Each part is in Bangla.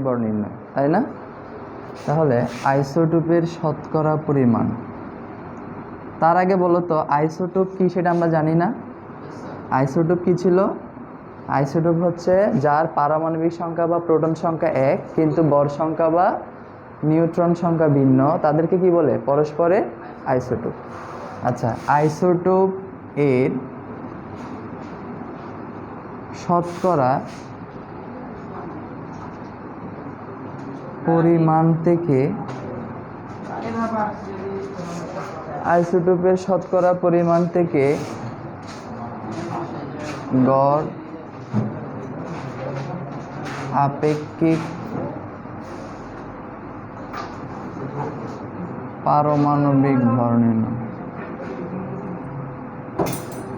ভর নির্ণয়, তাই না? তাহলে আইসোটোপের শতকরা পরিমাণ, তার আগে বলো তো আইসোটোপ কি সেটা আমরা জানি না। আইসোটোপ কি ছিল? আইসোটোপ হচ্ছে যার পারমাণবিক সংখ্যা বা প্রোটন সংখ্যা এক কিন্তু ভর সংখ্যা বা নিউট্রন সংখ্যা ভিন্ন, তাদেরকে কি বলে? পরস্পরে আইসোটোপ। আচ্ছা, আইসোটোপ এর শতকরা পরিমাণ থেকে আইসোটোপের শতকরা পরিমাণ থেকে গড় আপেক্ষিক পারমাণবিক ভর নির্ণয়।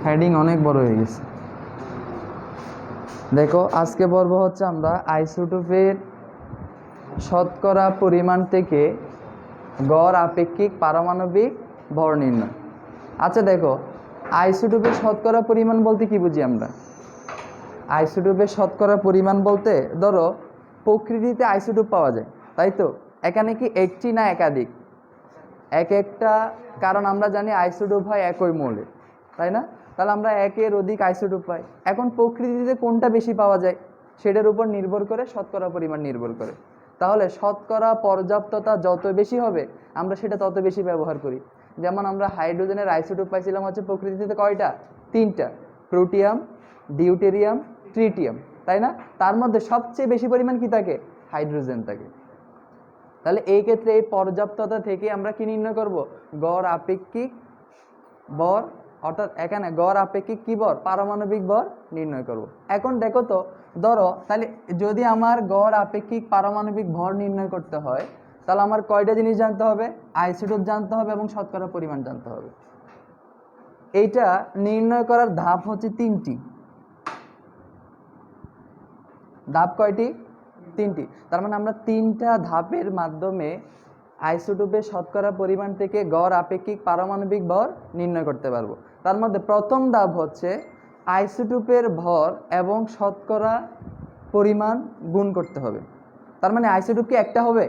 হেডিং অনেক বড় হয়ে গেছে। দেখো, আজকে পর্ব হচ্ছে আমরা আইসোটোপের শতকরা পরিমাণ থেকে গড় আপেক্ষিক পারমাণবিক ভর নির্ণয়। আচ্ছা দেখো, আইসোটোপের শতকরা পরিমাণ বলতে কি বুঝি আমরা? আইসোটোপের শতকরা পরিমাণ বলতে, ধরো প্রকৃতিতে আইসোটোপ পাওয়া যায়, তাই তো? এখানে কি একটি না একাধিক? এক একটা, কারণ আমরা জানি আইসোটোপ হয় একই মৌলের, তাই না? তাহলে আমরা একের অধিক আইসোটোপ পাই। এখন প্রকৃতিতে কোনটা বেশি পাওয়া যায় সেটার উপর নির্ভর করে শতকরা পরিমাণ নির্ভর করে। তাহলে শতকরা পর্যাপ্ততা যত বেশি হবে আমরা সেটা তত বেশি ব্যবহার করি। যেমন আমরা হাইড্রোজেনের আইসোটোপ পাইছিলাম হচ্ছে প্রকৃতিতে কয়টা? 3টা, প্রোটিয়াম, ডিউটেরিয়াম, ট্রিটিয়াম, তাই না? তার মধ্যে সবচেয়ে বেশি পরিমাণ কি থাকে? হাইড্রোজেন থাকে। তাহলে এই ক্ষেত্রে এই পর্যাপ্ততা থেকে আমরা কি নির্ণয় করব? গড় আপেক্ষিক ভর, অর্থাৎ এখানে গড় আপেক্ষিক কি ভর? পারমাণবিক ভর নির্ণয় করব। এখন দেখো তো, ধরো তাহলে যদি আমার গড় আপেক্ষিক পারমাণবিক ভর নির্ণয় করতে হয় তাহলে আমার কয়টা জিনিস জানতে হবে? আইসোটোপ জানতে হবে এবং শতকরা পরিমাণ জানতে হবে। এইটা নির্ণয় করার ধাপ হচ্ছে 3টি। ধাপ কয়টি? 3টি। তার মানে আমরা 3টা ধাপের মাধ্যমে আইসোটোপের শতকরা পরিমাণ থেকে গড় আপেক্ষিক পারমাণবিক ভর নির্ণয় করতে পারবো। তার মধ্যে প্রথম ধাপ হচ্ছে আইসোটোপের ভর এবং শতকরা পরিমাণ গুণ করতে হবে। তার মানে আইসোটোপ কি একটা হবে?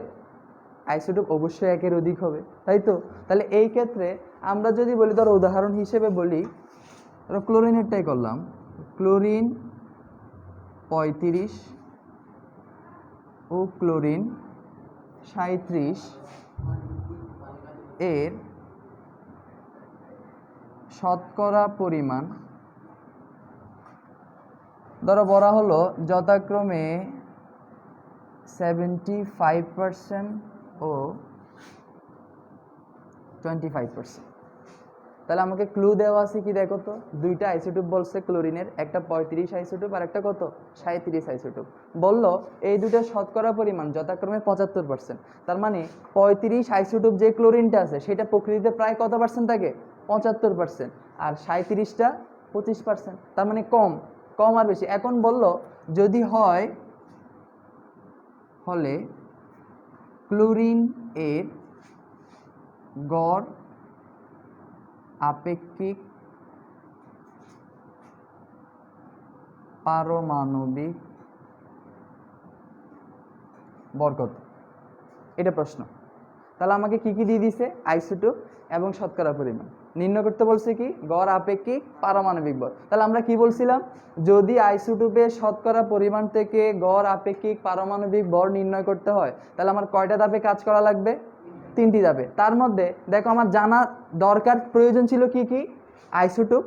আইসোটোপ অবশ্যই একের অধিক হবে, তাই তো? তাহলে এই ক্ষেত্রে আমরা যদি বলি, ধরো উদাহরণ হিসেবে বলি, ধরো ক্লোরিনেরটাই করলাম। ক্লোরিন 35 ও ক্লোরিন 37 এর শতকরা পরিমাণ ধরো বলা হলো যথাক্রমে 75% ও 25%। তাহলে আমাকে ক্লু দেওয়া আছে কি দেখো তো, 2টা আইসোটোপ বলছে ক্লোরিনের, একটা 35 আইসোটোপ আর একটা কত? 37 আইসোটোপ। বললো এই দুটো শতকরা পরিমাণ যথাক্রমে 75%। তার মানে 35 আইসোটোপ যে ক্লোরিনটা আছে সেটা প্রকৃতিতে প্রায় কত পার্সেন্ট থাকে? 75%। আর 37টা 25%। তার মানে কম কম আর বেশি। এখন বললো যদি হয় হলে ক্লোরিন এর গড় আপেক্ষিক পারমাণবিক ভর কত? এটা প্রশ্ন। তাহলে আমাকে কি কি দিয়ে দিছে? আইসোটোপ এবং শতকরা পরিমাণ নির্ণয় করতে বলছে কি? গড় আপেক্ষিক পারমাণবিক ভর। তাহলে আমরা কি বলছিলাম? যদি আইসোটোপের শতকরা পরিমাণ থেকে গড় আপেক্ষিক পারমাণবিক ভর নির্ণয় করতে হয় তাহলে আমার কয়টা ধাপে কাজ করা লাগবে? 3টি ধাপে। তার মধ্যে দেখো আমার জানা দরকার প্রয়োজন ছিল কি কি? আইসোটোপ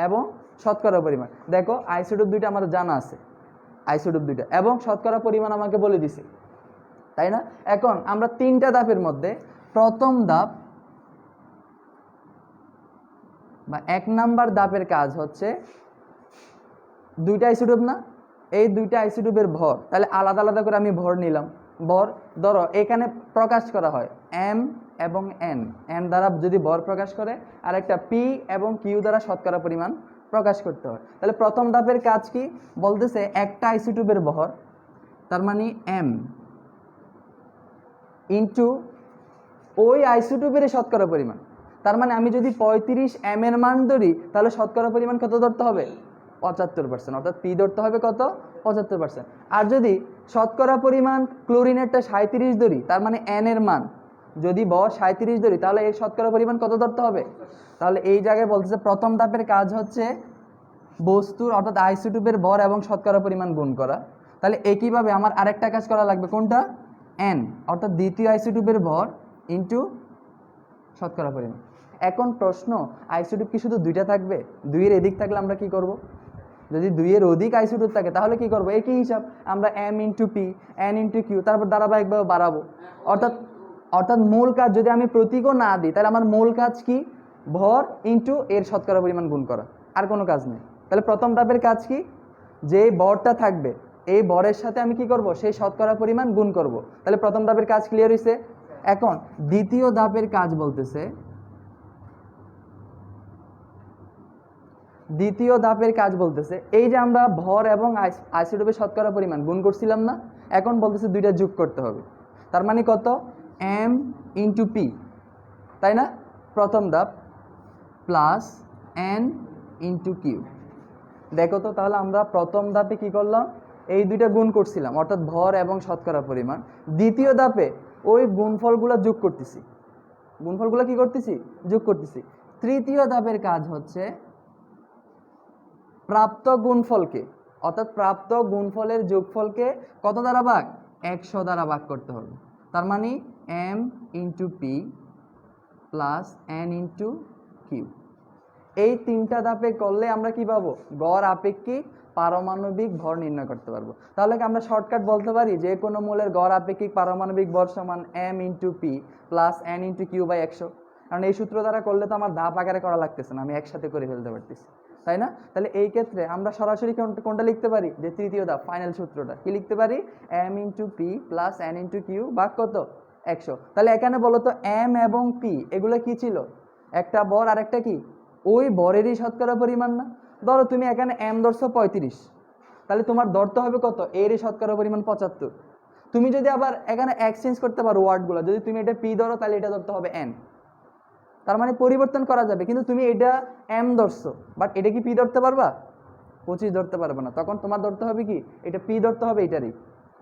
এবং শতকরা পরিমাণ। দেখো আইসোটোপ 2টা আমার জানা আছে, আইসোটোপ 2টা এবং শতকরা পরিমাণ আমাকে বলে দিছে, তাই না? এখন আমরা 3টা ধাপের মধ্যে প্রথম ধাপ বা 1 নাম্বার ধাপের কাজ হচ্ছে 2টা আইসোটোপ না, এই 2টা আইসোটোপের ভর, তাহলে আলাদা আলাদা করে আমি ভর নিলাম। ভর ধরো এখানে প্রকাশ করা হয় এম এবং এন, এন দ্বারা যদি ভর প্রকাশ করে, আর একটা পি এবং কিউ দ্বারা শতকরা পরিমাণ প্রকাশ করতে হয়। তাহলে প্রথম ধাপের কাজ কি বলতেছে? একটা আইসোটোপের ভর, তার মানে এম ইন্টু ওই আইসোটোপের শতকরা পরিমাণ। তার মানে আমি যদি 35 এম এর মান ধরি তাহলে শতকরা পরিমাণ কত ধরতে হবে? 75%। অর্থাৎ পি ধরতে হবে কত? 75%। আর যদি শতকরা পরিমাণ ক্লোরিনেরটা 37 ধরি, তার মানে n এর মান যদি ভর 37 ধরি তাহলে এর শতকরা পরিমাণ কত ধরতে হবে? তাহলে এই জায়গায় বলতেছে প্রথম ধাপের কাজ হচ্ছে বস্তুর অর্থাৎ আইসোটোপের ভর এবং শতকরা পরিমাণ গুণ করা। তাহলে একইভাবে আমার আরেকটা কাজ করা লাগবে, কোনটা? n, অর্থাৎ দ্বিতীয় আইসোটোপের ভর ইন্টু শতকরা পরিমাণ। এখন প্রশ্ন, আইসোটোপ কি শুধু দুইটা থাকবে? দুইয়ের এদিক থাকলে আমরা কি করব? যদি দুইয়ের অধিক আইসোটোপ থাকে তাহলে কি করব? একই হিসাব, আমরা m into P, n into Q, তারপর ধারাবাহিকভাবে বাড়াবো। অর্থাৎ অর্থাৎ মূল কাজ যদি আমি প্রতীকও না দিই তাহলে আমার মূল কাজ কি? ভর ইন্টু এর শতকরা পরিমাণ গুণ করা, আর কোনো কাজ নেই। তাহলে প্রথম ধাপের কাজ কি? যে ভরটা থাকবে এই ভরের সাথে আমি কি করব? সেই শতকরা পরিমাণ গুণ করব। তাহলে প্রথম ধাপের কাজ ক্লিয়ার হয়েছে। এখন দ্বিতীয় ধাপের কাজ বলতেছে, এই যে আমরা ভর এবং আইসোটোপের শতকরা পরিমাণ গুণ করছিলাম না, এখন বলতেছে দুইটা যোগ করতে হবে। তার মানে কত? m ইন্টু পি, তাই না? প্রথম ধাপ প্লাস n ইন্টু কিউ। দেখো তো, তাহলে আমরা প্রথম ধাপে কি করলাম? এই দুইটা গুণ করছিলাম, অর্থাৎ ভর এবং শতকরা পরিমাণ। দ্বিতীয় ধাপে ওই গুণফলগুলো যোগ করতেছি, গুণফলগুলো কি করতেছি? যোগ করতেছি। তৃতীয় ধাপের কাজ হচ্ছে প্রাপ্ত গুণফলকে, অর্থাৎ প্রাপ্ত গুণফলের যোগফলকে কত দ্বারা ভাগ? 100 দ্বারা ভাগ করতে হবে। তার মানে m into P plus n into Q. এই তিনটা ধাপে করলে আমরা কি পাবো? গড় আপেক্ষিক পারমাণবিক ভর নির্ণয় করতে পারবো। তাহলে কি আমরা শর্টকাট বলতে পারি যে কোনো মূলের গড় আপেক্ষিক পারমাণবিক ভর সমান m into P plus n into Q by 100? কারণ এই সূত্র দ্বারা করলে তো আমার ধাপ আকারে করা লাগতেছে না, আমি একসাথে করে ফেলতে পারতেছি, তাই না? তাহলে এই ক্ষেত্রে আমরা সরাসরি কোনটা লিখতে পারি? যে তৃতীয় ধাপ ফাইনাল সূত্রটা কি লিখতে পারি? m into P plus n into Q ভাগ কত? 100। তাহলে এখানে বলো তো m এবং p এগুলো কি ছিল? একটা ভর আর একটা কি? ওই ভরেরই শতকরা পরিমাণ না? ধরো তুমি এখানে m ধরছো 35, তাহলে তোমার ধরতে হবে কত? এরই শতকরা পরিমাণ 75। তুমি যদি আবার এখানে এক্সচেঞ্জ করতে পারো ওয়ার্ডগুলো, যদি তুমি এটা p ধরো তাহলে এটা ধরতে হবে n। তার মানে পরিবর্তন করা যাবে, কিন্তু তুমি এটা m ধরছো, বাট এটা কি p ধরতে পারবা? 25 ধরতে পারবে না। তখন তোমার ধরতে হবে কি? এটা p ধরতে হবে এটারই,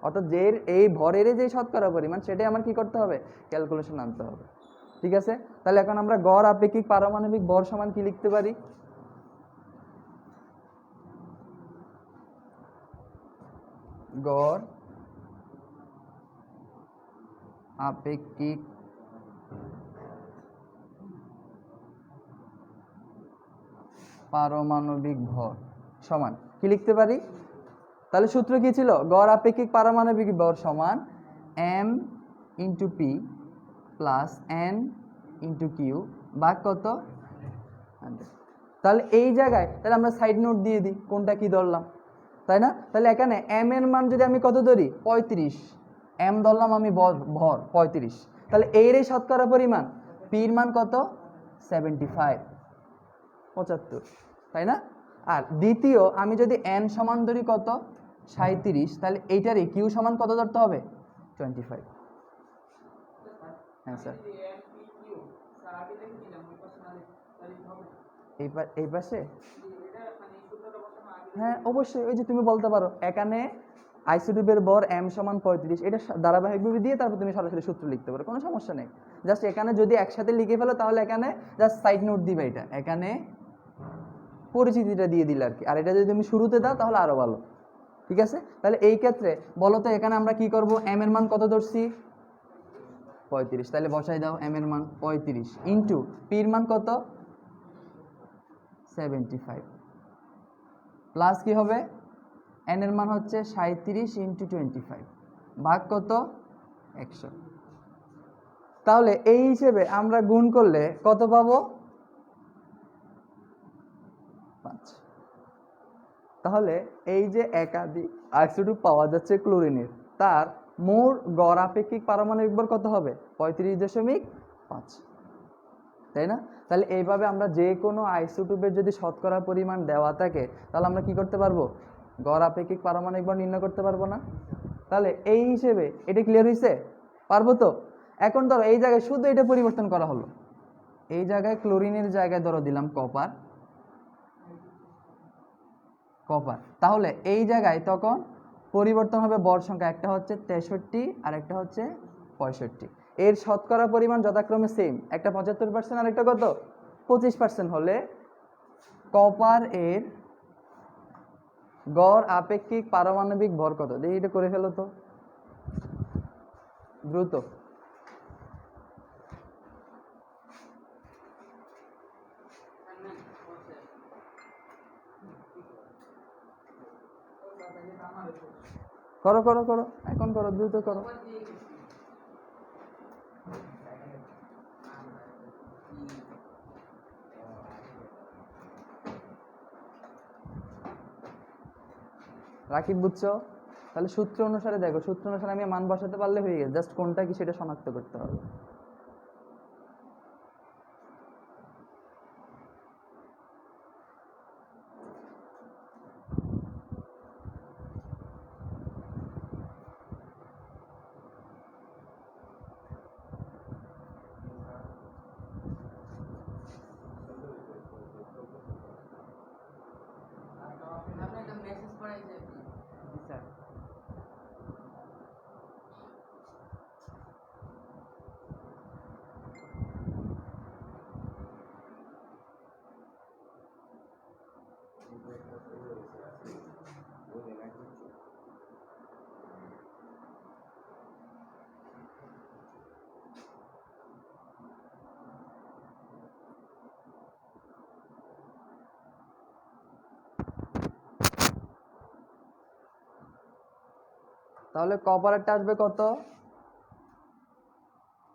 অর্থাৎ যে এই ভরের যে শতকরা পরিমাণ সেটাই আমার কি করতে হবে? ক্যালকুলেশন আনতে হবে। ঠিক আছে? তাহলে এখন আমরা গড় আপেক্ষিক পারমাণবিক ভর সমান কি লিখতে পারি? গড় আপেক্ষিক পারমাণবিক ভর সমান কি লিখতে পারি? তাহলে সূত্র কি ছিল? গড় আপেক্ষিক পারমাণবিক ভর সমান m into P plus n into Q ভাগ কত? 100। তাহলে এই জায়গায় তাহলে আমরা সাইড নোট দিয়ে দিই কোনটা কি ধরলাম, তাই না? তাহলে এখানে m এর মান যদি আমি কত ধরি? 35, m ধরলাম আমি ভর 35, তাহলে এর এই শতকরা পরিমাণ p এর মান কত? 75, 75, তাই না? আর দ্বিতীয় আমি যদি n সমান ধরি কত? 37, তাহলে এইটারই কিউ সমান কত ধরতে হবে? 25। হ্যাঁ স্যার, এই পাশে হ্যাঁ অবশ্যই, ওই যে তুমি বলতে পারো এখানে আইসোটোপের ভর m সমান 35, এটা ধারাবাহিকভাবে দিয়ে তারপর তুমি সরাসরি সূত্র লিখতে পারো, কোনো সমস্যা নেই। জাস্ট এখানে যদি একসাথে লিখে ফেলো তাহলে এখানে জাস্ট সাইড নোট দিবে, এটা এখানে পরিচিতিটা দিয়ে দিলে আর কি। আর এটা যদি তুমি শুরুতে দাও তাহলে আরো ভালো। ঠিক আছে? তাহলে এই ক্ষেত্রে বলো তো এখানে আমরা কি করব? m এর মান কত ধরছি? 35, তাহলে বসাই দাও m এর মান 35 ইন্টু p এর মান কত? 75 প্লাস কি হবে? n এর মান হচ্ছে 37 ইন্টু 25 ভাগ কত? 100। তাহলে এই হিসেবে আমরা গুণ করলে কত পাবো? 5। তাহলে এই যে একাধিক আইসোটোপ পাওয়া যাচ্ছে ক্লোরিনের, তার মোট গড় আপেক্ষিক পারমাণবিক ভর কত হবে? 35.5, তাই না? তাহলে এইভাবে আমরা যে কোনো আইসোটোপের যদি শতকরা পরিমাণ দেওয়া থাকে তাহলে আমরা কি করতে পারবো? গড় আপেক্ষিক পারমাণবিক ভর নির্ণয় করতে পারবো না? তাহলে এই হিসেবে এটা ক্লিয়ার হয়েছে? পারবো তো? এখন ধরো এই জায়গায় শুধু এটা পরিবর্তন করা হলো, এই জায়গায় ক্লোরিনের জায়গায় ধরো দিলাম কপার, তাহলে এই জায়গায় তখন পরিবর্তন হবে ভর সংখ্যা, একটা হচ্ছে 63 আর একটা হচ্ছে 65। এর শতকরা পরিমাণ যথাক্রমে সেম, একটা 75% আর একটা কত 25% হলে কপার এর গড় আপেক্ষিক পারমাণবিক ভর কত? দেখি এটা করে ফেলো তো দ্রুত। করো করো করো, এখন করো, দ্রুত করো। রাকিব বুঝছো? তাহলে সূত্র অনুসারে দেখো, সূত্র অনুসারে আমি মান বসাতে পারলে হয়ে গেছে, জাস্ট কোনটা কি সেটা শনাক্ত করতে হবে। তাহলে কপারেরটা আসবে কত?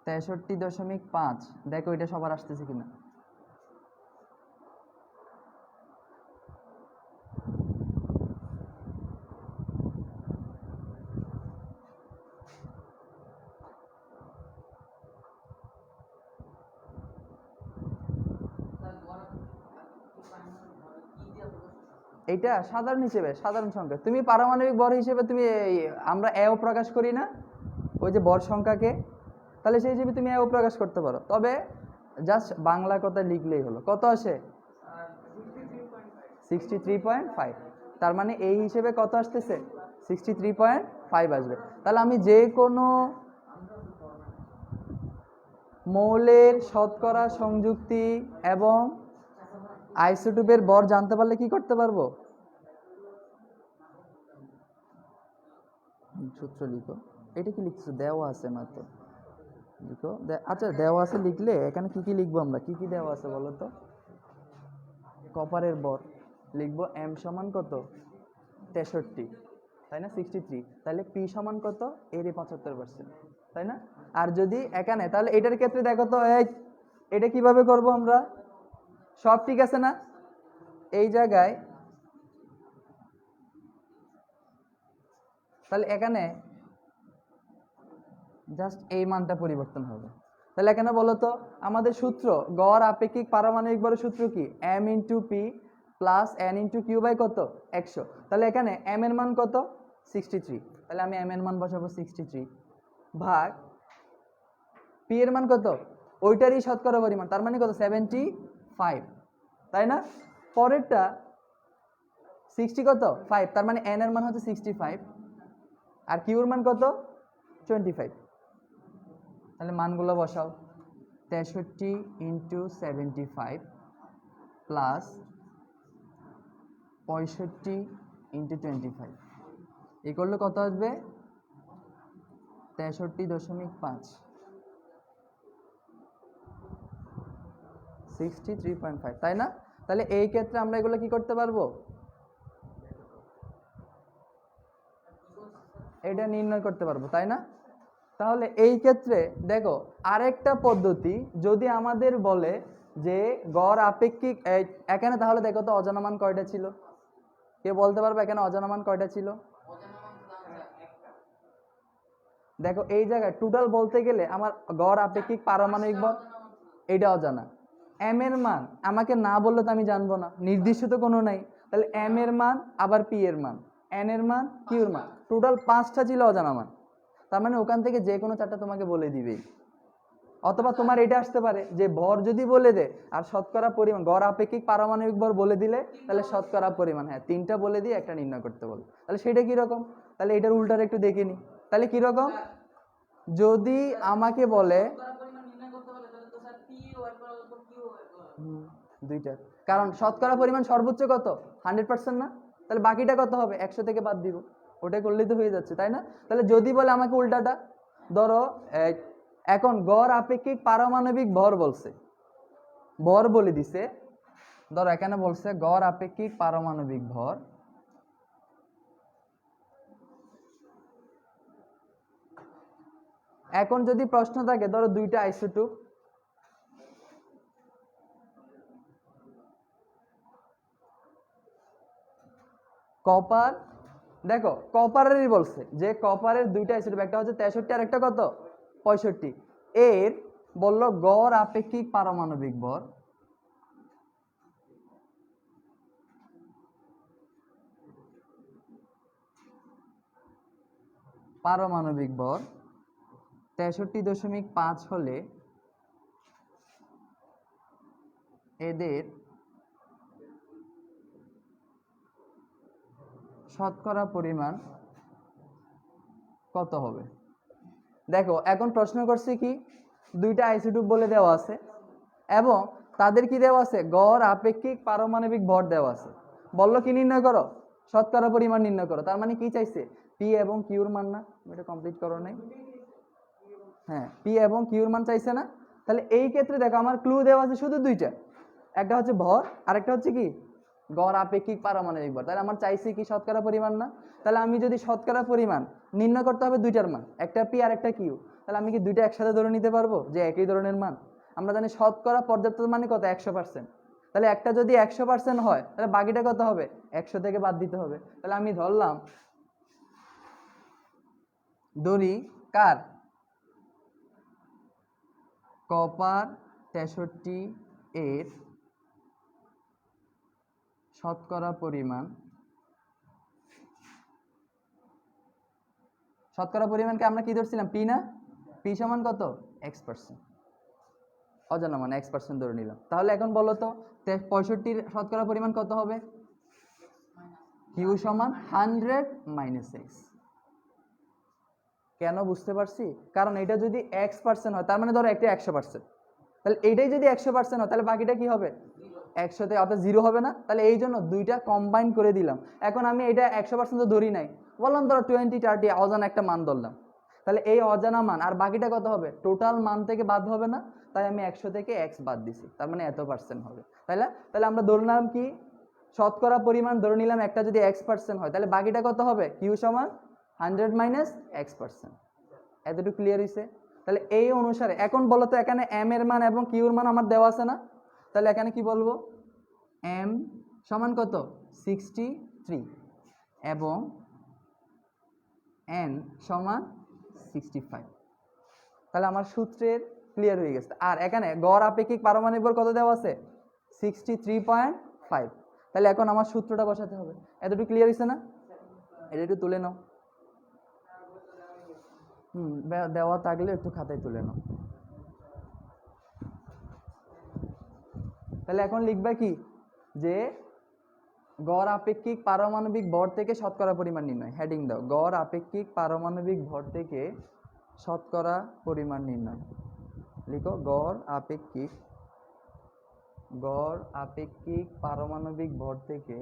63.5। দেখো এটা সবার আসতেছে কিনা। এইটা সাধারণ হিসেবে, সাধারণ সংখ্যা। তুমি পারমাণবিক ভর হিসেবে তুমি আমরা এও প্রকাশ করি না ওই যে ভর সংখ্যাকে, তাহলে সেই হিসেবে তুমি এও প্রকাশ করতে পারো। তবে জাস্ট বাংলা কথা লিখলেই হলো। কত আসে? 63.5। তার মানে এই হিসেবে কত আসতেছে? 63.5 আসবে। তাহলে আমি যে কোনো মৌলের শতকরা সংযুক্তি এবং আইসোটোপের ভর জানতে পারলে কি করতে পারবো? সূত্র লিখো। এটা কি লিখছো? দেওয়া আছে না তো, লিখো। আচ্ছা দেওয়া আছে লিখলে এখানে কি কি লিখবো আমরা? কি কি দেওয়া আছে বলো তো? কপারের ভর লিখবো এম সমান কত? 63, তাই না? 63। তাহলে পি সমান কত? এর 75%, তাই না? আর যদি এখানে, তাহলে এটার ক্ষেত্রে দেখো তো, এটা কিভাবে করব আমরা? সব ঠিক আছে না? এই জায়গায় তাহলে এখানে জাস্ট এই মানটা পরিবর্তন হবে। তাহলে এখানে বলো তো আমাদের সূত্র, গড় আপেক্ষিক পারমাণবিক ভরের সূত্র কি? m into P plus n into Q by কত? 100। তাহলে এখানে m এর মান কত? 63। তাহলে আমি m এর মান বসাবো 63 ভাগ p এর মান কত? ওইটারই শতকরা পরিমাণ, তার মানে কত? 75, তাই না? পরেরটা 60 কত? 5, তার মানে n এর মান হচ্ছে 65 আর কিউ এর মান কত? 25। তাহলে মানগুলো বসাও। 63 ইন্টু 75 প্লাস 65 ইন্টু 25, এই করলে কত আসবে? 63.5, 63.5, তাই না? তাহলে এই ক্ষেত্রে আমরা এগুলো কি করতে পারবো? এটা নির্ণয় করতে পারবো, তাই না? তাহলে এই ক্ষেত্রে দেখো আরেকটা পদ্ধতি, যদি আমাদের বলে যে গড় আপেক্ষিক, এখানে তাহলে দেখো তো অজানা মান কয়টা ছিল? কে বলতে পারবে এখানে অজানা মান কয়টা ছিল? দেখো এই জায়গায় টোটাল বলতে গেলে আমার গড় আপেক্ষিক পারমাণবিক ভর এটা অজানা। এম এর মান আমাকে না বললে তো আমি জানবো না, নির্দিষ্ট তো কোনো নাই। তাহলে এম এর মান, আবার পি এর মান, এন এর মান, কিউ এর মান, টোটাল 5টা ছিল অজানা মান। তার মানে ওখান থেকে যে কোনো 4টা তোমাকে বলে দিবেই। অথবা তোমার এটা আসতে পারে যে ভর যদি বলে দে আর শতকরা পরিমাণ, গড় আপেক্ষিক পারমাণবিক ভর বলে দিলে তাহলে শতকরা পরিমাণ, হ্যাঁ 3টা বলে দিয়ে একটা নির্ণয় করতে বলে। তাহলে সেটা কি রকম? তাহলে এটার উল্টার একটু দেখে নি। তাহলে কিরকম, যদি আমাকে বলে দুইটা, কারণ শতকরা পরিমাণ সর্বোচ্চ কত 100% না, তাহলে বাকিটা কত হবে 100 থেকে বাদ দিব, ওটাই করলেই তো হয়ে যাচ্ছে, তাই না? তাহলে যদি বলে আমাকে উল্টাটা, ধরো এখন গড় আপেক্ষিক পারমাণবিক ভর বলছে, ভর বলে দিছে, ধরো এখানে বলছে গড় আপেক্ষিক পারমাণবিক ভর, এখন যদি প্রশ্ন থাকে ধরো দুইটা আইসোটোপ, কপার, দেখো কপারেরই বলছে যে কপারের দুইটা আইসোটোপ, একটা হচ্ছে 63 আর একটা কত 65, এর বললো গড় আপেক্ষিক পারমাণবিক ভর, পারমাণবিক ভর 63.5 হলে এদের শতকরা পরিমাণ কত হবে। দেখো এখন প্রশ্ন করছি কি, দুইটা আইসোটোপ বলে দেওয়া আছে এবং তাদের কি দেওয়া আছে, গড় আপেক্ষিক পারমাণবিক ভর দেওয়া আছে, বললো কি নির্ণয় করো, শতকরা পরিমাণ নির্ণয় করো। তার মানে কি চাইছে, পি এবং কিউর মান না, এটা কমপ্লিট করো নাই, হ্যাঁ পি এবং কিউর মান চাইছে না। তাহলে এই ক্ষেত্রে দেখো আমার ক্লু দেওয়া আছে শুধু দুইটা, একটা হচ্ছে ভর আর একটা হচ্ছে কি গড় আপেক্ষিক পারমাণবিক ভর, তাহলে আমার চাইছে কি শতকরা পরিমাণ না। তাহলে আমি যদি শতকরা পরিমাণ নির্ণয় করতে হবে দুইটার মান, একটা পি আর একটা কিউ, তাহলে আমি কি দুইটা একসাথে ধরে নিতে পারবো যে একই ধরনের মান। আমরা জানি শতকরা পর্যাপ্ত মানে কত 100%, তাহলে একটা যদি 100% হয় তাহলে বাকিটা কত হবে 100 থেকে বাদ দিতে হবে। তাহলে আমি ধরলাম, ধরি কার, কপার 63 এর শতকরা পরিমাণ, শতকরা পরিমাণকে আমরা কি ধরছিলাম পি না, পি সমান কত x%, অজানা মানে x% ধরে নিলাম। তাহলে এখন বলো তো 65 শতকরা পরিমাণ কত হবে, কিউ সমান 100 - x। কেন বুঝতে পারছি, কারণ এটা যদি x% হয় তার মানে ধরো একটা 100%, তাহলে এইটাই যদি 100% হয় তাহলে বাকিটা কি হবে 100তে, অর্থাৎ 0 হবে না। তাহলে এই জন্য দুইটা কম্বাইন করে দিলাম। এখন আমি এটা 100% তো ধরি নাই, বললাম ধরো 20 30 অজানা একটা মান ধরলাম, তাহলে এই অজানা মান আর বাকিটা কত হবে টোটাল মান থেকে বাদ হবে না, তাই আমি 100 থেকে x বাদ দিছি, তার মানে এত পার্সেন্ট হবে, তাই না? তাহলে আমরা ধরলাম কি শতকরা পরিমাণ ধরে নিলাম একটা যদি x% হয় তাহলে বাকিটা কত হবে কিউ সমান 100 - x%। এতটুকু ক্লিয়ার হয়েছে? তাহলে এই অনুসারে এখন বলো তো এখানে m এর মান এবং কিউর মান আমার দেওয়া আছে না, তাহলে এখানে কি বলবো m সমান কত 63 এবং n সমান 65, তাহলে আমার সূত্রের ক্লিয়ার হয়ে গেছে। আর এখানে গড় আপেক্ষিক পারমাণবিক ভর কত দেওয়া আছে 63.5, তাহলে এখন আমার সূত্রটা বসাতে হবে। এতটুকু ক্লিয়ার হয়েছে না, এটা একটু তুলে নাও, দেওয়া থাকলে একটু খাতায় তুলে নাও। তাহলে এখন লিখবা কি যে গড় আপেক্ষিক পারমাণবিক ভর থেকে শতকরা পরিমাণ নির্ণয়, হেডিং দাও গড় আপেক্ষিক পারমাণবিক ভর থেকে শতকরা পরিমাণ নির্ণয়, লিখো গড় আপেক্ষিক পারমাণবিক ভর থেকে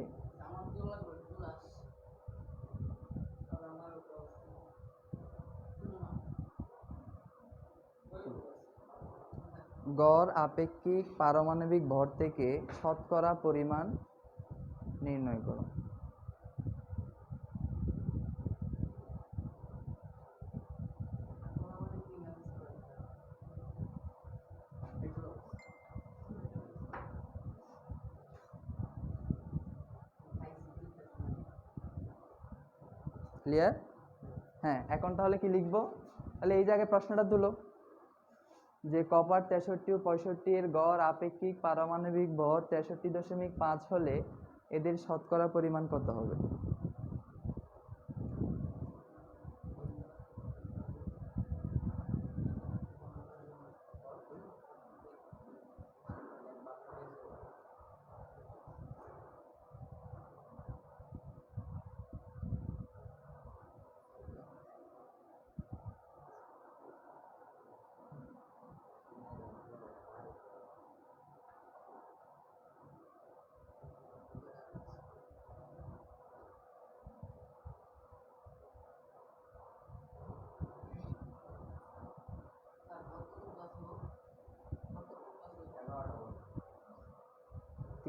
গড় আপেক্ষিক পারমাণবিক ভর থেকে শতকরা পরিমাণ নির্ণয় করো। ক্লিয়ার? হ্যাঁ এখন তাহলে কি লিখবো, তাহলে এই জায়গায় প্রশ্নটা তুলো যে কপার 63 ও 65 এর গড় আপেক্ষিক পারমাণবিক ভর 63.5 হলে এদের শতকরা পরিমাণ কত হবে।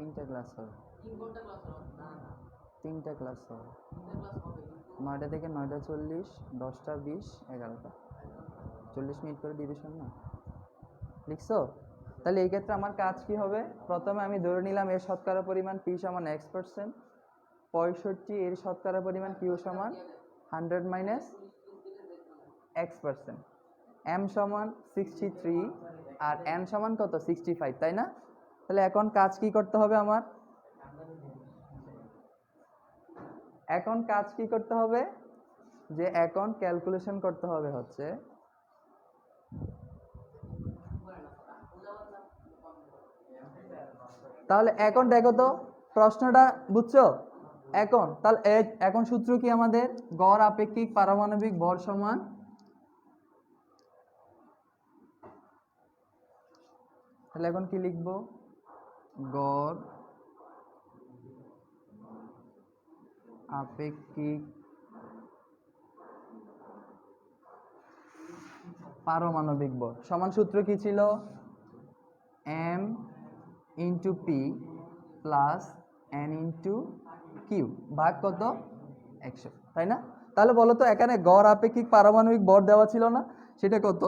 তিনটা ক্লাস হবে, তিনটা ক্লাস হবে, 9টা থেকে 9টা 40, 10টা 20, 11টা 40 মিনিট করে ডিভিশন না লিখছো। তাহলে এই ক্ষেত্রে আমার কাজ কি হবে, প্রথমে আমি ধরে নিলাম এর শতকরা পরিমাণ পি সমান x%, 65 এর শতকরা পরিমাণ কিউ সমান 100 মাইনাস x%, m সমান 63 আর n সমান কত 65, তাই না? তাহলে এখন কাজ কি করতে হবে আমার, এখন কাজ কি করতে হবে, যে এখন ক্যালকুলেশন করতে হবে হচ্ছে তাহলে এখন দেখো তো প্রশ্নটা বুঝছো এখন, তাহলে এখন সূত্র কি আমাদের, গড় আপেক্ষিক পারমাণবিক ভর সমান তাহলে এখন কি লিখবো, গড় আপেক্ষিক পারমাণবিক ভর সমান সূত্র কি ছিল, m into P plus n into Q ভাগ কত 100, তাই না? তাহলে বলো তো এখানে গড় আপেক্ষিক পারমাণবিক ভর দেওয়া ছিল না, সেটা কত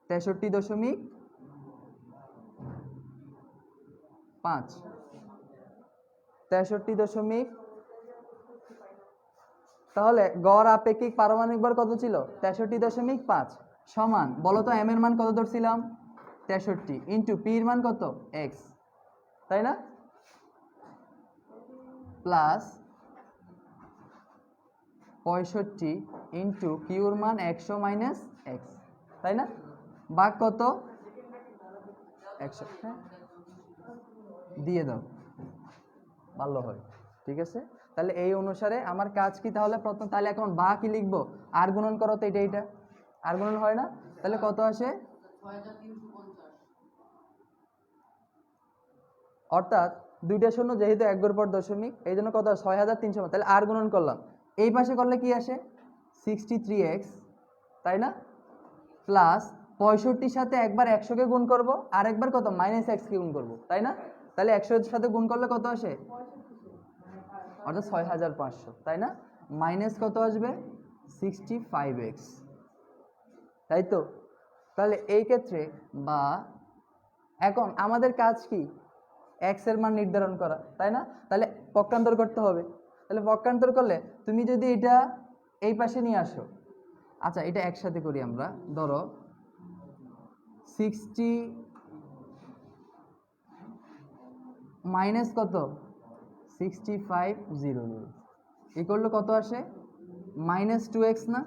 63.5, 63. তাহলে গড় আপেক্ষিক পারমাণবিক ভর কত ছিল 63.5 সমান, বলো তো এম এর মান কত ধরছিলাম 63 ইন্টু পি এর মান কত x, তাই না? প্লাস 65 ইন্টু কিউর মান 100 মাইনাস x, তাই না? ভাগ কত 100, হ্যাঁ দিয়ে দাও ভালো হয়, ঠিক আছে। তাহলে এই অনুসারে আমার কাজ কি, তাহলে প্রথম তাহলে এখন বা কি লিখবো, আর গুণন করো তো, এটা আর গুণন হয় না, তাহলে কত আসে, অর্থাৎ দুইটা শূন্য যেহেতু এক গড় পর দশমিক, এই জন্য কত 6300, তাহলে আর গুণন করলাম, এই পাশে করলে কি আসে 63x, তাই না? প্লাস 65 সাথে একবার 100কে গুণ করব আর একবার কত -x কে গুণ করব, তাই না? তাহলে 100 এর সাথে গুণ করলে কত আসে, অর্থাৎ 6500, তাই না? মাইনাস কত আসবে 65x, তাই তো? তাহলে এই ক্ষেত্রে বা এখন আমাদের কাজ কি, x এর মান নির্ধারণ করা, তাই না? তাহলে পক্ষান্তর করতে হবে, তাহলে পক্ষান্তর করলে তুমি যদি এটা এই পাশে নিয়ে আসো, আচ্ছা এটা একসাথে করি আমরা, ধরো 60 মাইনাস কত 6500 এই করলে কত আসে -2x না,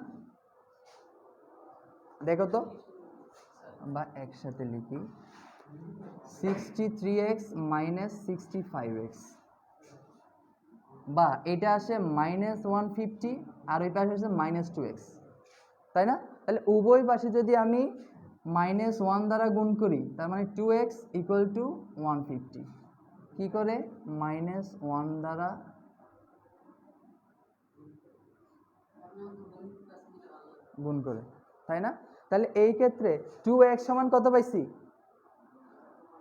দেখো তো আমরা একসাথে লিখি 63x মাইনাস 65x, বা এটা আসে -150 আর ওই পাশে আসে -2x, তাই না? তাহলে উভয় পাশে যদি আমি -1 দ্বারা গুণ করি, তার মানে 2x ইকুয়াল টু 150, কি করে -1 দ্বারা গুণ করে, তাই না? তাহলে এই ক্ষেত্রে 2x সমান কত পাইছি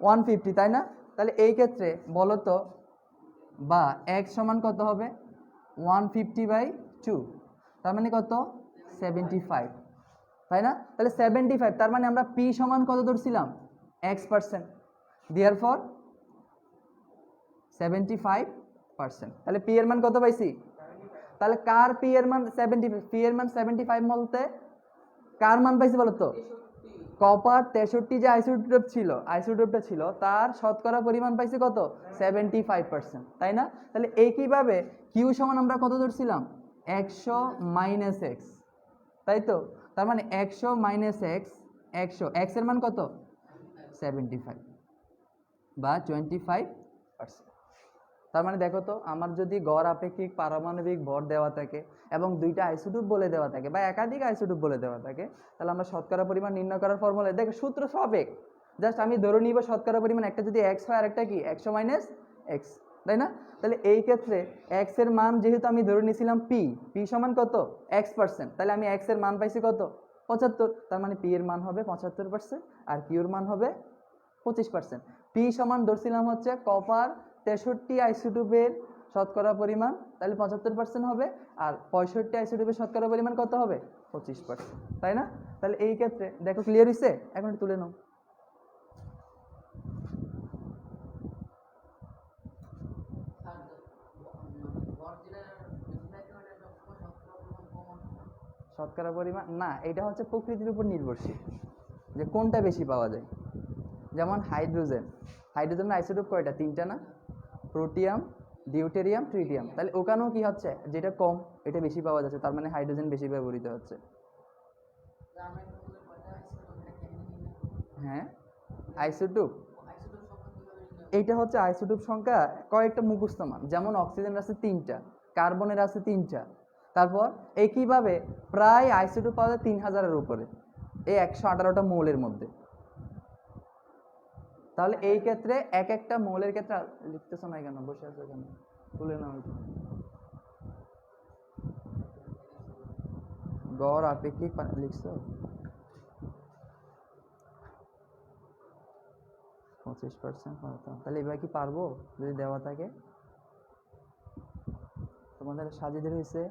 150, তাই না? তাহলে এই ক্ষেত্রে বলো তো বা x সমান কত হবে 150/2, তার মানে কত 75, তাই না? তাহলে 75, তার মানে আমরা p সমান কত ধরছিলাম x%, therefore 75%, তাহলে p এর মান কত পাইছি, তাহলে কার p এর মান 75, p এর মান 75 বলতে কার মান পাইছি বলো তো, কপার 63 যে আইসোটোপটা ছিল তার শতকরা পরিমাণ পাইছি কত 75%, তাই না? তাহলে একইভাবে কিউ সমান আমরা কত ধরছিলাম 100 মাইনাস এক্স, তাই তো? তার মানে 100 মাইনাস এক্স, 100 এক্স এর মান কত 75 বা 25%। তার মানে দেখো তো আমার যদি গড় আপেক্ষিক পারমাণবিক ভর দেওয়া থাকে এবং দুইটা আইসোটোপ বলে দেওয়া থাকে বা একাধিক আইসোটোপ বলে দেওয়া থাকে, তাহলে আমরা শতকরা পরিমাণ নির্ণয় করার ফর্মুলা দেখো সূত্র সব এক, জাস্ট আমি ধরে নিব শতকরা পরিমাণ একটা যদি এক্স হয় আর একটা কি 100 মাইনাস এক্স, তাই না? তাহলে এই ক্ষেত্রে এক্স এর মান যেহেতু আমি ধরে নিয়েছিলাম পি সমান কত x%, তাহলে আমি এক্স এর মান পাইছি কত 75, তার মানে পি এর মান হবে 75% আর কিউর মান হবে 25%। পি সমান ধরছিলাম হচ্ছে কপার 63 আইসোটোপের শতকরা পরিমাণ, তাহলে 75% হবে, আর 65 আইসোটোপের শতকরা পরিমাণ কত হবে? 25%, তাই না? তাহলে এই ক্ষেত্রে দেখো ক্লিয়ার হয়েছে, এখন তুলে নাও। শতকরা পরিমাণ না, এটা হচ্ছে প্রকৃতির উপর নির্ভরশীল যে কোনটা বেশি পাওয়া যায়। যেমন হাইড্রোজেনের আইসোটোপ কয়টা? 3টা না? Protium, deuterium, tritium. তাহলে ওখানেও কি হচ্ছে, যেটা কম এটা বেশি পাওয়া যাচ্ছে, তার মানে হাইড্রোজেন বেশি ব্যবহৃত হচ্ছে। হ্যাঁ, আইসোটোপ, এইটা হচ্ছে আইসোটোপ সংখ্যা কয়েকটা মুখস্থ মান। যেমন অক্সিজেনের আছে 3টা, কার্বনের আছে 3টা, তারপর একইভাবে প্রায় আইসোটোপ পাওয়া যায় 3000-এর উপরে এই 118টা মৌলের মধ্যে। তাহলে এই ক্ষেত্রে এক একটা মৌলের ক্ষেত্রে লিখতেছ না কেন? বসে আছো কেন? তুলে নাও। গড় আপেক্ষিক লিখছো 25%। তাহলে এবার কি পারবো যদি দেওয়া থাকে? তোমাদের সাজিদের হয়েছে?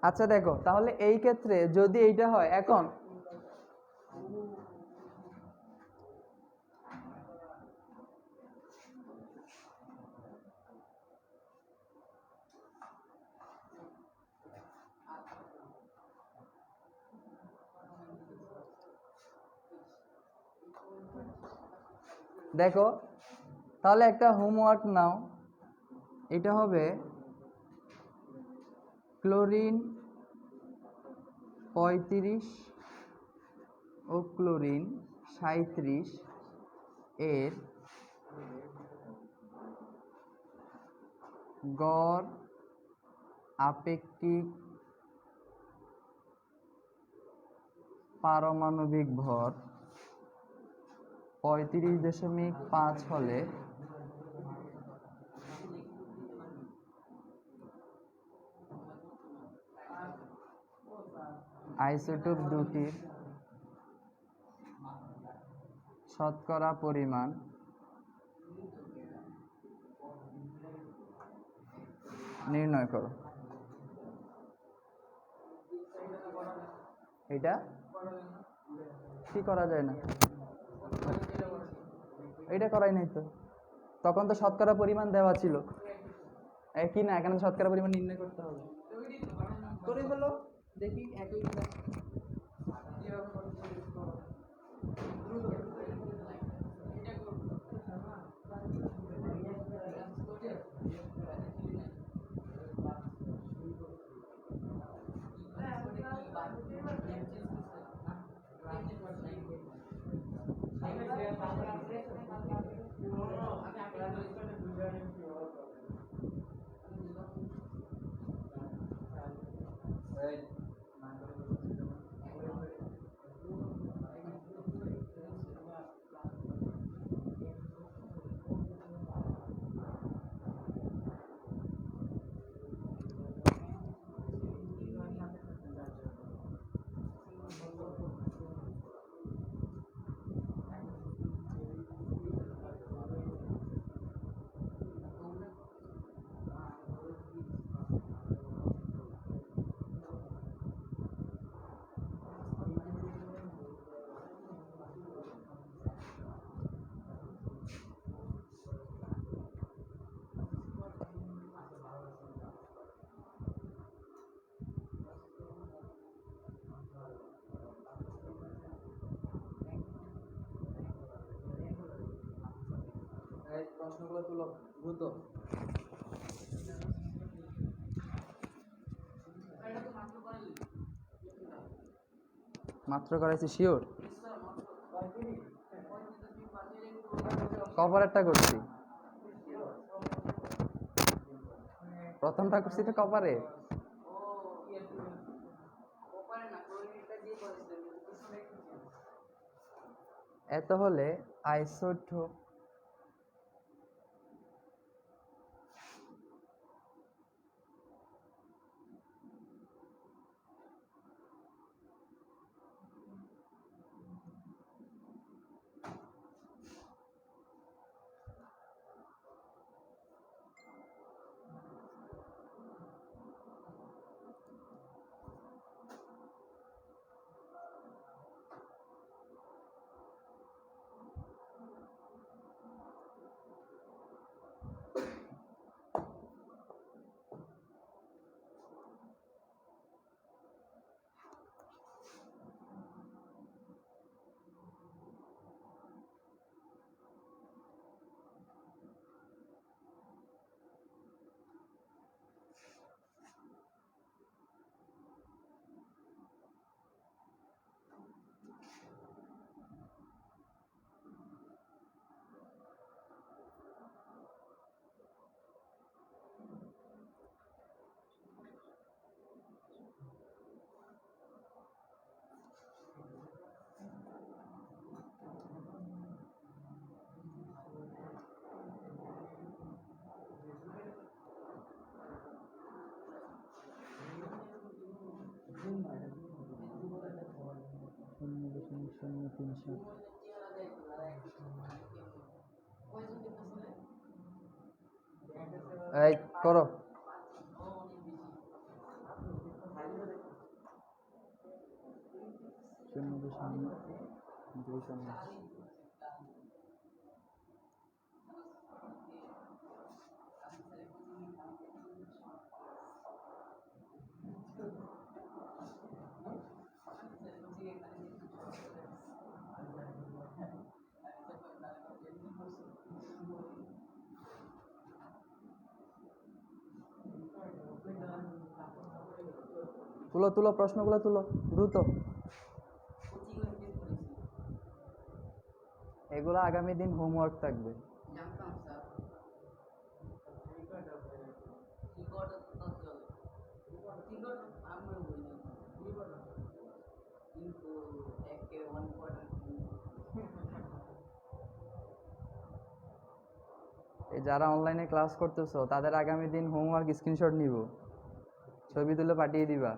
আচ্ছা দেখো, তাহলে এই ক্ষেত্রে যদি এইটা হয়, এখন দেখো, তাহলে একটা হোমওয়ার্ক নাও। এটা হবে ক্লোরিন 35 ও ক্লোরিন 37 এর গড় আপেক্ষিক পারমাণবিক ভর 35.5 হলে আইসোটোপ দুটির শতকরা পরিমাণ নির্ণয় করো। এটা কি করা যায় না? এটা করাই নাই তো, তখন তো শতকরা পরিমাণ দেওয়া ছিল। একই না, এখানে শতকরা পরিমাণ নির্ণয় করতে হবে। করে বলো দেখি একই প্রশ্নগুলো তুলো দ্রুত। মাত্র করাইছি শিওর? কভারেরটা করছি, প্রথমটা করছি তো কভারে। এত হলে আইসোটোপ এই করো তুলো তুলো প্রশ্নগুলো তুলো দ্রুত। এগুলো আগামী দিন হোমওয়ার্ক থাকবে। এই যারা অনলাইনে ক্লাস করতেছো তাদের আগামী দিন হোমওয়ার্ক স্ক্রিনশট নিব, ছবি তুলে পাঠিয়ে দিবা।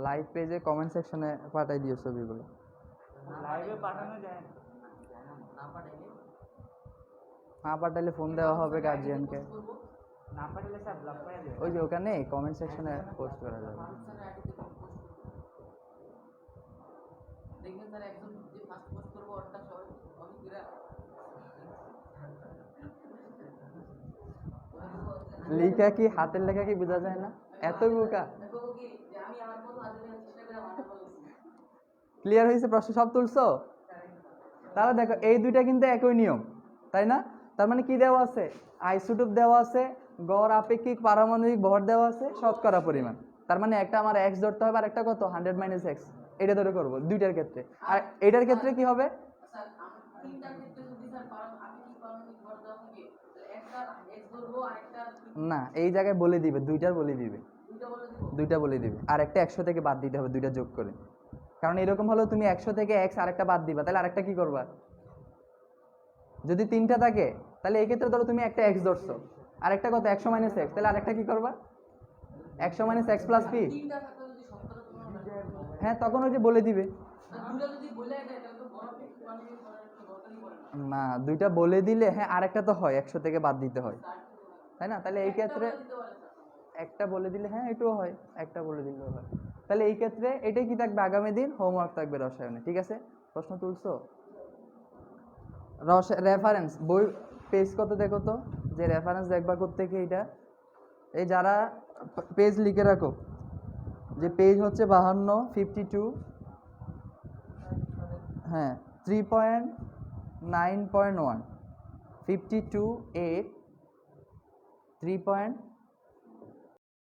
লাইভ পেজে কমেন্ট সেকশনে পাঠিয়ে দিও ছবিগুলো। লাইভে পাঠানো যায় না পাঠালে ফোন দেওয়া হবে গার্জিয়ানকে। না পাঠালে স্যার ব্লক করে দেবে। ওই যে ওখানে কমেন্ট সেকশনে পোস্ট করা যাবে। দেখবেন স্যার একজন যে ফার্স্ট পোস্ট করবো ওটা সবাই লিখা কি হাতের লেখা কি বোঝা যায় না? এত বোকা। ক্লিয়ার হয়েছে? প্রশ্ন সব তুলছো? তাহলে দেখো এই দুইটা কিন্তু একই নিয়ম, তাই না? তার মানে কি দেওয়া আছে? আইসোটোপ দেওয়া আছে, গড় আপেক্ষিক পারমাণবিক ভর দেওয়া আছে, শতকরা পরিমাণ। তার মানে একটা আমার এক্স ধরতে হবে আর একটা কত 100 - x, এটা ধরে করব দুইটার ক্ষেত্রে। আর এটার ক্ষেত্রে কি হবে? স্যার তিনটার ক্ষেত্রে যদি স্যার আপেক্ষিক পারমাণবিক ভর দেওয়া থাকে একটা এক্স ধরবো আর একটা না, এই জায়গায় বলে দিবে, দুইটার বলে দিবে, দুইটা বলে দিবে। আর একটা 100 থেকে বাদ দিতে হবে, দুইটা যোগ করে। কারণ এরকম হলো তুমি 100 থেকে এক্স আরেকটা বাদ দিবা, তাহলে আরেকটা কি করবা? যদি তিনটা থাকে তাহলে এই ক্ষেত্রে ধরো তুমি একটা এক্স ধরছো, আরেকটা কত 100 - x, তাহলে আরেকটা কি করবা? 100 - x + p। তিনটা থাকলে যদি শতকরা পরিমাণ হ্যাঁ, তখন ওই যে বলে দিবে। দুটো যদি বলে দেয় তাহলে তো বড় আপেক্ষিক পারমাণবিক ভরের একটা দরকারই পড়ে না। না, দুইটা বলে দিলে হ্যাঁ আরেকটা তো হয় 100 থেকে বাদ দিতে হয়, তাই না? তাহলে এই ক্ষেত্রে একটা বলে দিলে হ্যাঁ এটাও হয়, একটা বলে দিলেও হয়। তাহলে এই ক্ষেত্রে এটাই কি থাকবে? আগামী দিন হোমওয়ার্ক থাকবে রসায়নে। ঠিক আছে, প্রশ্ন তুলছো? রেফারেন্স বই পেজ কত দেখো তো, যে রেফারেন্স দেখবা কোত্থেকে এটা। এই যারা পেজ লিখে রাখো, যে পেজ হচ্ছে 52, 52, হ্যাঁ 3.9.1, 52, 8, 3.